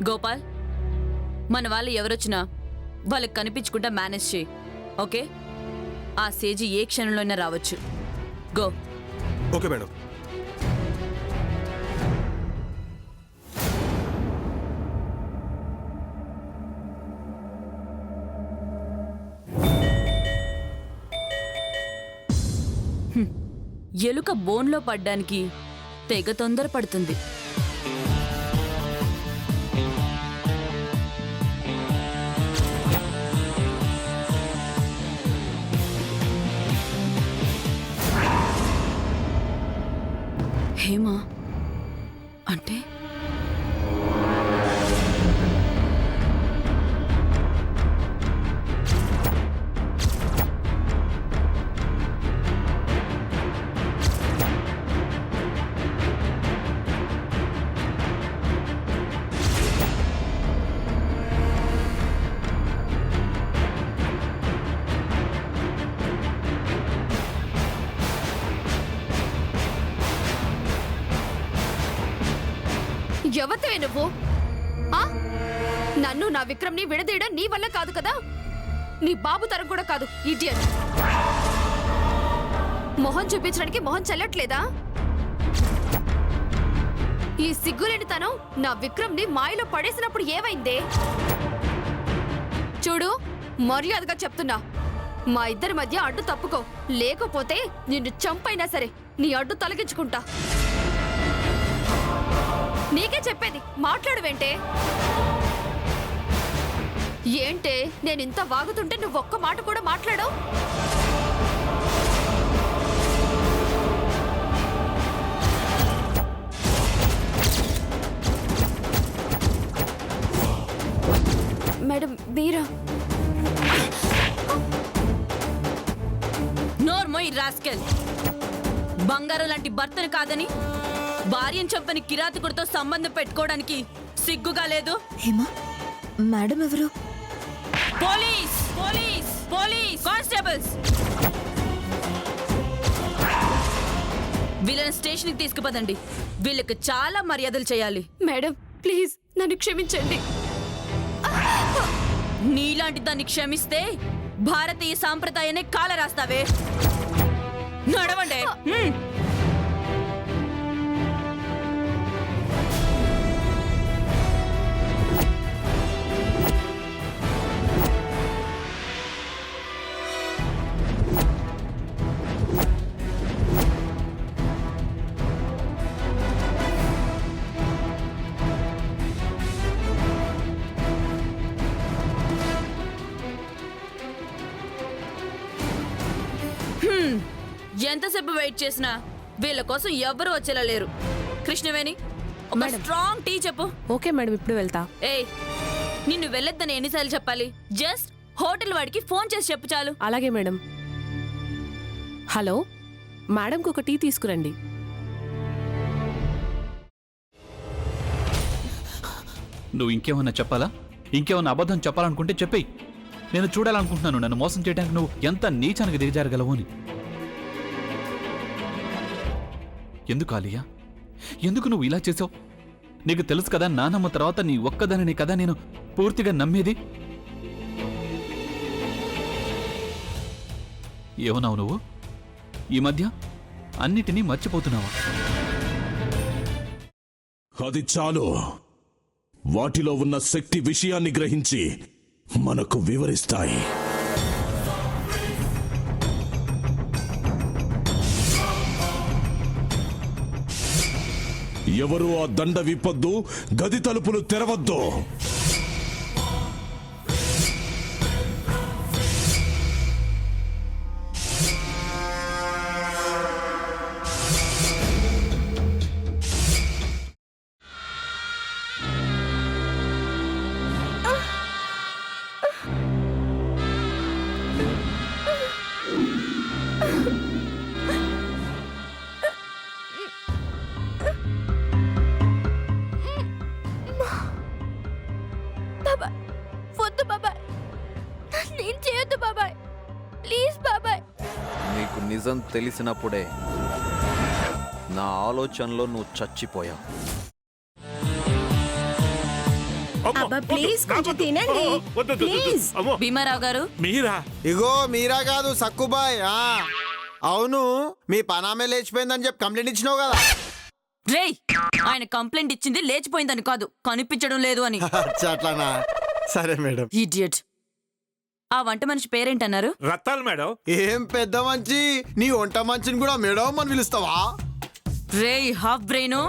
గోపాల్, మన వాళ్ళు ఎవరొచ్చినా వాళ్ళకి కనిపించకుండా మేనేజ్ చేయి. ఓకే? ఆ సేజీ ఏ క్షణంలోనే రావచ్చు. గో. Okay madam. ఎలుక బోన్లో పడ్డానికి తెగ తొందరపడుతుంది. హేమా అంటే ఎవరివే నువ్వు? నన్ను నా విక్రమ్ని విడదీయడం నీ వల్ల కాదు కదా, నీ బాబు తరం కూడా కాదు. ఇడియట్. మొహం చూపించడానికి మొహం చెల్లట్లేదా? ఈ సిగ్గులేని తనం నా విక్రమ్ని మాయలో పడేసినప్పుడు ఏమైందే? చూడు, మర్యాదగా చెప్తున్నా, మా ఇద్దరి మధ్య అడ్డు తప్పుకో, లేకపోతే నిన్ను చంపైనా సరే నీ అడ్డు తొలగించుకుంటా. నీకే చెప్పేది, మాట్లాడువేంటే? ఏంటే నేనింత వాగుతుంటే నువ్వు ఒక్క మాట కూడా మాట్లాడవు? మేడం మీరా? నోర్మోయ్ రాస్కెల్. బంగారం లాంటి భర్తను కాదని భార్యను చంపని కిరాతకుడితో సంబంధం పెట్టుకోవడానికి సిగ్గుగా లేదు? హేమా, మేడం ఎవరు? పోలీస్ పోలీస్ పోలీస్ కానిస్టేబుల్స్, వీళ్ళని స్టేషన్కి తీసుకుపదండి. వీళ్ళకి చాలా మర్యాదలు చేయాలి. మేడం ప్లీజ్ నన్ను క్షమించండి. నీలాంటి దాన్ని క్షమిస్తే భారతీయ సాంప్రదాయాన్ని కాల రాస్తావే. నడవండి. ఎంతసేపు వెయిట్ చేసినా వీళ్ళ కోసం ఎవ్వరూ వచ్చేలా లేరు. కృష్ణవేణి, ఒక స్ట్రాంగ్ టీ చెప్పు. ఓకే మేడం, ఇప్పుడు వెళ్తా. ఏయ్, నిన్ను వెళ్ళొద్దని ఎన్నిసార్లు చెప్పాలి? జస్ట్ హోటల్ వాడికి ఫోన్ చేసి చెప్పు చాలు. అలాగే మేడం. హలో, మేడంకి ఒక టీ తీసుకురండి. నువ్వు ఇంకేమన్నా చెప్పాలా? ఇంకేమన్నా అబద్ధం చెప్పాలనుకుంటే చెప్పేయి. నేను చూడాలనుకుంటున్నాను నన్ను మోసం చేయడానికి నువ్వు ఎంత నీచానికి దిగజారగలవు అని. ఎందుకు ఆలియా, ఎందుకు నువ్వు ఇలా చేసావు? నీకు తెలుసు కదా, నానమ్మ తర్వాత నీ ఒక్కదానిని కదా నేను పూర్తిగా నమ్మేది. ఏమన్నావు నువ్వు? ఈ మధ్య అన్నిటినీ మర్చిపోతున్నావా? అది చాలు. వాటిలో ఉన్న శక్తి విషయాన్ని గ్రహించి మనకు వివరిస్తాయి. ఎవరు ఆ దండ విప్పొద్దు, గది తలుపులు తెరవద్దు. వద్దు బాబాయ్, నేను చేయొద్దు బాబాయ్, ప్లీజ్ బాబాయ్. నీకు నిజం తెలిసినప్పుడే నా ఆలోచనలో నువ్వు చచ్చిపోయావు. అబ్బా ప్లీజ్ కొంచెం తినండి ప్లీజ్. భీమారావు గారు మీరా? ఇగో మీరా కాదు సక్కుబాయ్. అవును, మీ పనామే లేచిపోయిందని చెప్పి కంప్లైంట్ ఇచ్చినావు కదా. రేయ్, ఆయన కంప్లైంట్ ఇచ్చింది లేచిపోయిందని కాదు, కనిపించడం లేదు అని. అచ్చా, అట్లానా? సరే మేడం. ఇడియట్. ఆ వంట మనిషి పేరేంటన్నారు? రత్తాలు మేడం. ఏం పెద్ద మంచి, నీ వంట మంచిని కూడా మేడం అని పిలుస్తావా? రేయ్ హాఫ్ బ్రెయిన్,